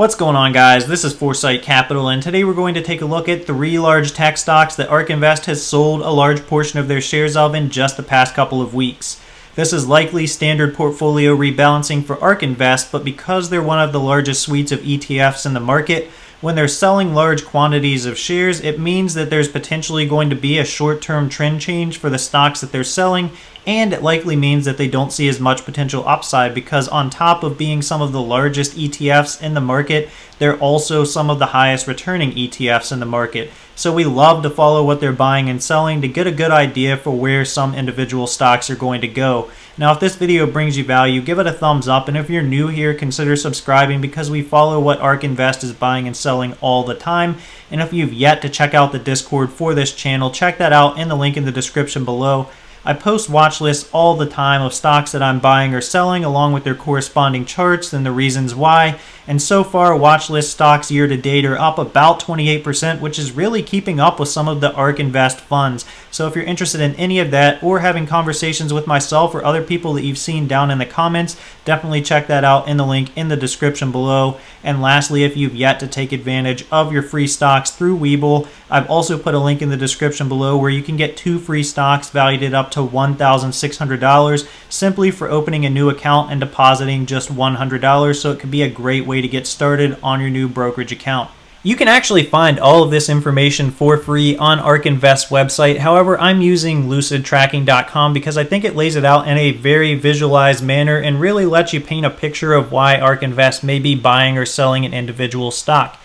What's going on, guys? This is Foresight Capital, and today we're going to take a look at 3 large tech stocks that ARK Invest has sold a large portion of their shares of in just the past couple of weeks. This is likely standard portfolio rebalancing for ARK Invest, but because they're one of the largest suites of ETFs in the market, when they're selling large quantities of shares, it means that there's potentially going to be a short-term trend change for the stocks that they're selling, and it likely means that they don't see as much potential upside because on top of being some of the largest ETFs in the market, they're also some of the highest returning ETFs in the market. So we love to follow what they're buying and selling to get a good idea for where some individual stocks are going to go. Now, if this video brings you value, give it a thumbs up, and if you're new here, consider subscribing because we follow what ARK Invest is buying and selling all the time. And if you've yet to check out the Discord for this channel, check that out in the link in the description below. I post watch lists all the time of stocks that I'm buying or selling along with their corresponding charts and the reasons why. And so far, watch list stocks year to date are up about 28%, which is really keeping up with some of the ARK Invest funds. So if you're interested in any of that or having conversations with myself or other people that you've seen down in the comments, definitely check that out in the link in the description below. And lastly, if you've yet to take advantage of your free stocks through Webull, I've also put a link in the description below where you can get 2 free stocks valued at up to $1,600 simply for opening a new account and depositing just $100. So it could be a great way to get started on your new brokerage account. You can actually find all of this information for free on ARK Invest's website. However, I'm using lucidtracking.com because I think it lays it out in a very visualized manner and really lets you paint a picture of why ARK Invest may be buying or selling an individual stock.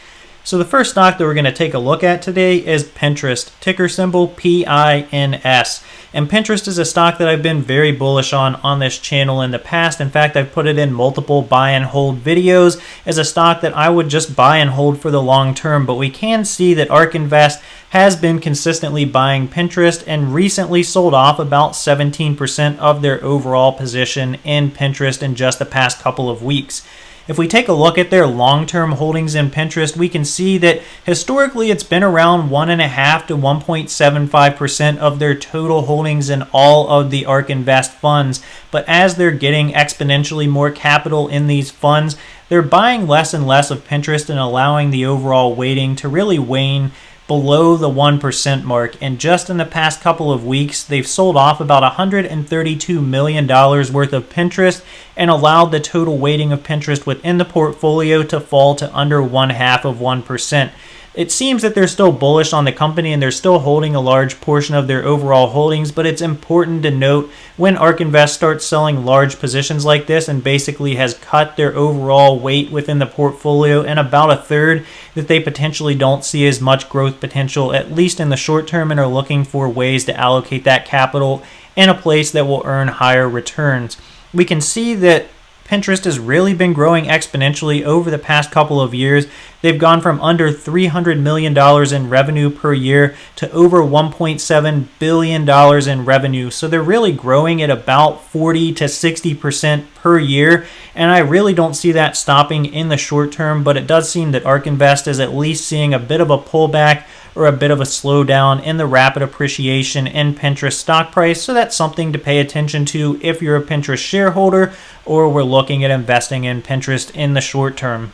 So the first stock that we're going to take a look at today is Pinterest, ticker symbol PINS. And Pinterest is a stock that I've been very bullish on this channel in the past. In fact, I've put it in multiple buy and hold videos as a stock that I would just buy and hold for the long term. But we can see that ARK Invest has been consistently buying Pinterest and recently sold off about 17% of their overall position in Pinterest in just the past couple of weeks. If we take a look at their long-term holdings in Pinterest, we can see that historically it's been around 1.5 to 1.75% of their total holdings in all of the ARK Invest funds. But as they're getting exponentially more capital in these funds, they're buying less and less of Pinterest and allowing the overall weighting to really wane below the 1% mark. And just in the past couple of weeks, they've sold off about $132 million worth of Pinterest and allowed the total weighting of Pinterest within the portfolio to fall to under 0.5%. It seems that they're still bullish on the company and they're still holding a large portion of their overall holdings, but it's important to note when ARK Invest starts selling large positions like this and basically has cut their overall weight within the portfolio and about a third, that they potentially don't see as much growth potential, at least in the short term, and are looking for ways to allocate that capital in a place that will earn higher returns. We can see that Pinterest has really been growing exponentially over the past couple of years. They've gone from under $300 million in revenue per year to over $1.7 billion in revenue. So they're really growing at about 40 to 60% per year. And I really don't see that stopping in the short term, but it does seem that ARK Invest is at least seeing a bit of a pullback or a bit of a slowdown in the rapid appreciation in Pinterest stock price. So that's something to pay attention to if you're a Pinterest shareholder or we're looking at investing in Pinterest in the short term.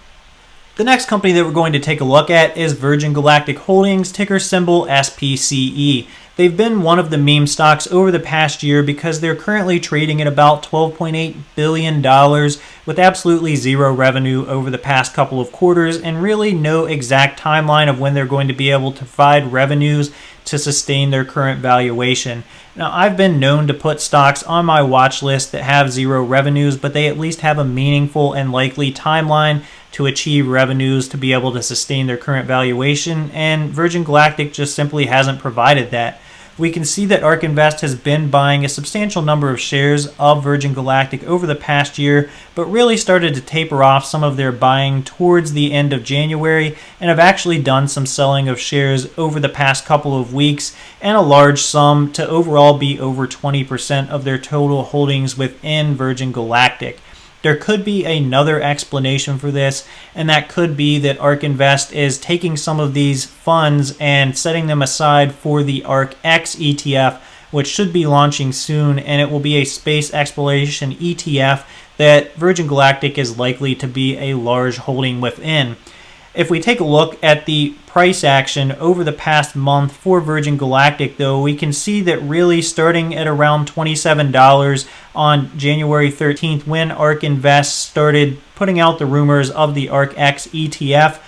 The next company that we're going to take a look at is Virgin Galactic Holdings, ticker symbol SPCE. They've been one of the meme stocks over the past year because they're currently trading at about $12.8 billion with absolutely zero revenue over the past couple of quarters and really no exact timeline of when they're going to be able to provide revenues to sustain their current valuation. Now, I've been known to put stocks on my watch list that have zero revenues, but they at least have a meaningful and likely timeline to achieve revenues to be able to sustain their current valuation, and Virgin Galactic just simply hasn't provided that. We can see that ARK Invest has been buying a substantial number of shares of Virgin Galactic over the past year, but really started to taper off some of their buying towards the end of January and have actually done some selling of shares over the past couple of weeks and a large sum to overall be over 20% of their total holdings within Virgin Galactic. There could be another explanation for this, and that could be that ARK Invest is taking some of these funds and setting them aside for the ARK X ETF, which should be launching soon, and it will be a space exploration ETF that Virgin Galactic is likely to be a large holding within. If we take a look at the price action over the past month for Virgin Galactic, though, we can see that really starting at around $27 on January 13th, when ARK Invest started putting out the rumors of the ARK-X ETF,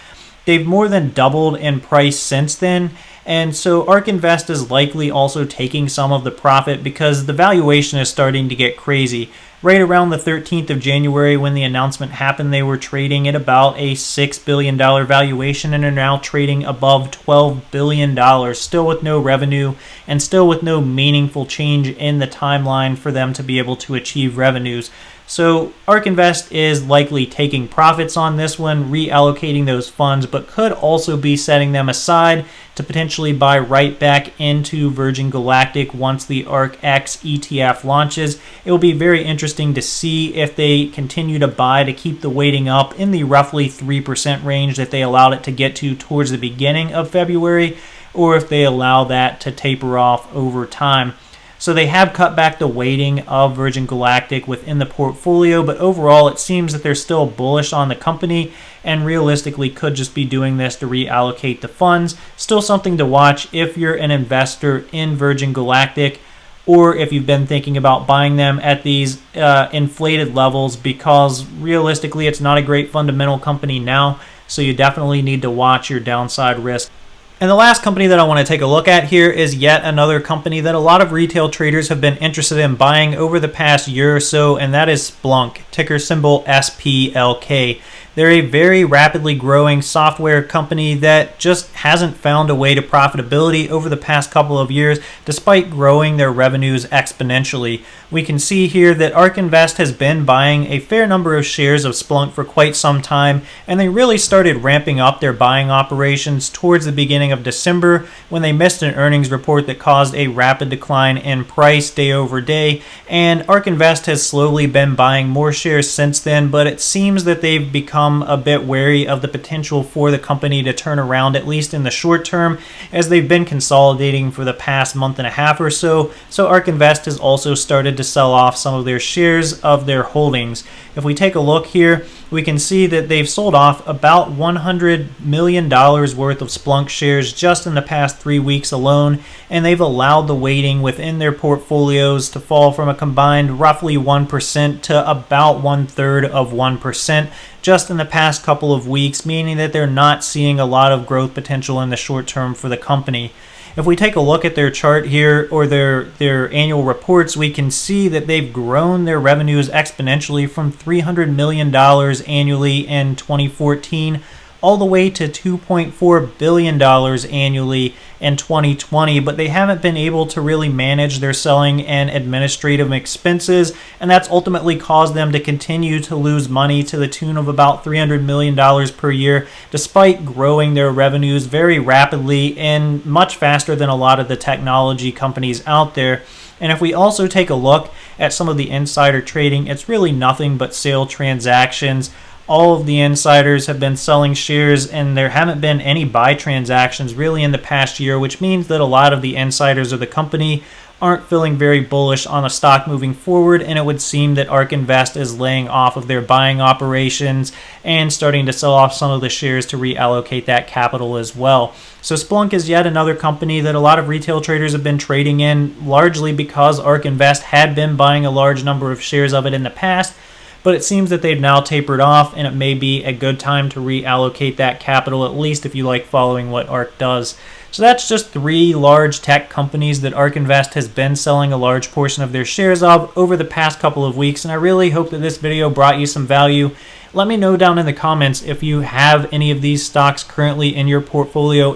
they've more than doubled in price since then. And so ARK Invest is likely also taking some of the profit because the valuation is starting to get crazy. Right around the 13th of January when the announcement happened, they were trading at about a $6 billion valuation and are now trading above $12 billion, still with no revenue and still with no meaningful change in the timeline for them to be able to achieve revenues. So ARK Invest is likely taking profits on this one, reallocating those funds, but could also be setting them aside to potentially buy right back into Virgin Galactic once the ARK-X ETF launches. It will be very interesting to see if they continue to buy to keep the weighting up in the roughly 3% range that they allowed it to get to towards the beginning of February, or if they allow that to taper off over time. So they have cut back the weighting of Virgin Galactic within the portfolio, but overall it seems that they're still bullish on the company and realistically could just be doing this to reallocate the funds. Still something to watch if you're an investor in Virgin Galactic, or if you've been thinking about buying them at these inflated levels, because realistically it's not a great fundamental company now, so you definitely need to watch your downside risk. And the last company that I want to take a look at here is yet another company that a lot of retail traders have been interested in buying over the past year or so, and that is Splunk, ticker symbol SPLK. They're a very rapidly growing software company that just hasn't found a way to profitability over the past couple of years, despite growing their revenues exponentially. We can see here that ARK Invest has been buying a fair number of shares of Splunk for quite some time, and they really started ramping up their buying operations towards the beginning of December when they missed an earnings report that caused a rapid decline in price day over day. And ARK Invest has slowly been buying more shares since then, but it seems that they've become a bit wary of the potential for the company to turn around, at least in the short term, as they've been consolidating for the past month and a half or so. So ARK Invest has also started to sell off some of their shares of their holdings. If we take a look here, we can see that they've sold off about $100 million worth of Splunk shares just in the past 3 weeks alone, and they've allowed the weighting within their portfolios to fall from a combined roughly 1% to about 1/3 of 1% just in the past couple of weeks, meaning that they're not seeing a lot of growth potential in the short term for the company. If we take a look at their chart here, or their annual reports, we can see that they've grown their revenues exponentially from $300 million annually in 2014 all the way to $2.4 billion annually in 2020, but they haven't been able to really manage their selling and administrative expenses, and that's ultimately caused them to continue to lose money to the tune of about $300 million per year, despite growing their revenues very rapidly and much faster than a lot of the technology companies out there. And if we also take a look at some of the insider trading, it's really nothing but sale transactions. All of the insiders have been selling shares, and there haven't been any buy transactions really in the past year, which means that a lot of the insiders of the company aren't feeling very bullish on the stock moving forward, and it would seem that ARK Invest is laying off of their buying operations and starting to sell off some of the shares to reallocate that capital as well. So Splunk is yet another company that a lot of retail traders have been trading in, largely because ARK Invest had been buying a large number of shares of it in the past, but it seems that they've now tapered off, and it may be a good time to reallocate that capital, at least if you like following what ARK does. So that's just 3 large tech companies that ARK Invest has been selling a large portion of their shares of over the past couple of weeks, and I really hope that this video brought you some value. Let me know down in the comments if you have any of these stocks currently in your portfolio,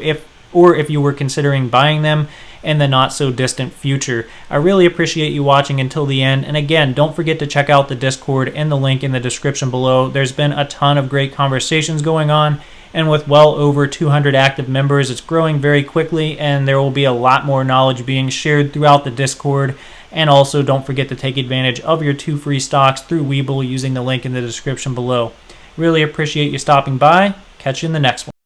or if you were considering buying them in the not so distant future. I really appreciate you watching until the end, and again, don't forget to check out the Discord and the link in the description below. There's been a ton of great conversations going on, and with well over 200 active members, it's growing very quickly, and there will be a lot more knowledge being shared throughout the Discord. And also, don't forget to take advantage of your 2 free stocks through Webull using the link in the description below. Really appreciate you stopping by. Catch you in the next one.